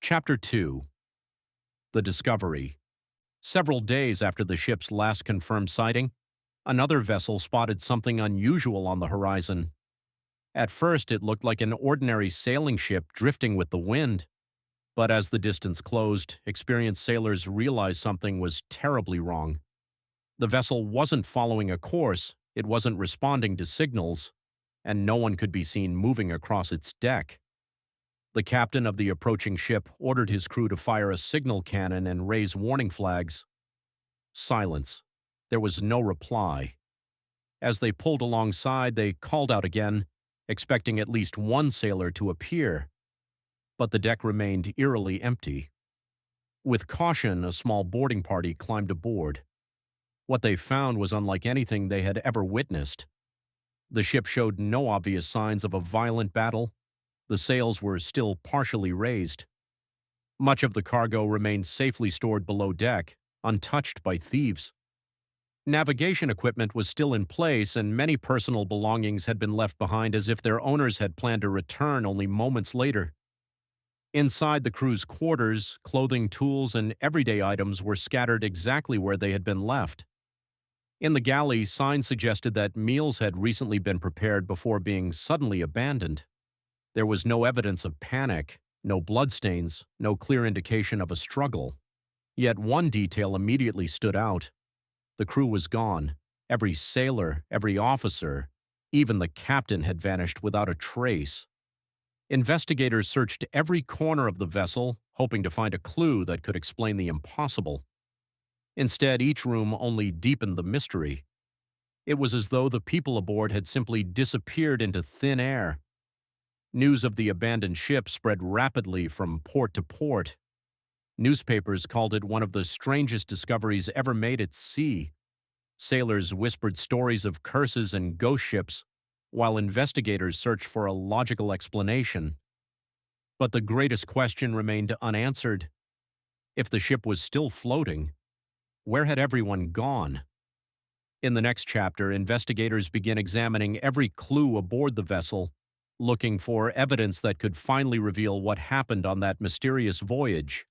Chapter 2. The Discovery. Several days after the ship's last confirmed sighting, another vessel spotted something unusual on the horizon. At first, it looked like an ordinary sailing ship drifting with the wind, but as the distance closed, experienced sailors realized something was terribly wrong. The vessel wasn't following a course, it wasn't responding to signals, and no one could be seen moving across its deck. The captain of the approaching ship ordered his crew to fire a signal cannon and raise warning flags. Silence. There was no reply. As they pulled alongside, they called out again, expecting at least one sailor to appear. But the deck remained eerily empty. With caution, a small boarding party climbed aboard. What they found was unlike anything they had ever witnessed. The ship showed no obvious signs of a violent battle. The sails were still partially raised. Much of the cargo remained safely stored below deck, untouched by thieves. Navigation equipment was still in place, and many personal belongings had been left behind as if their owners had planned to return only moments later. Inside the crew's quarters, clothing, tools, and everyday items were scattered exactly where they had been left. In the galley, signs suggested that meals had recently been prepared before being suddenly abandoned. There was no evidence of panic, no bloodstains, no clear indication of a struggle. Yet one detail immediately stood out. The crew was gone. Every sailor, every officer, even the captain had vanished without a trace. Investigators searched every corner of the vessel, hoping to find a clue that could explain the impossible. Instead, each room only deepened the mystery. It was as though the people aboard had simply disappeared into thin air. News of the abandoned ship spread rapidly from port to port. Newspapers called it one of the strangest discoveries ever made at sea. Sailors whispered stories of curses and ghost ships, while investigators searched for a logical explanation. But the greatest question remained unanswered. If the ship was still floating, where had everyone gone? In the next chapter, investigators begin examining every clue aboard the vessel, looking for evidence that could finally reveal what happened on that mysterious voyage.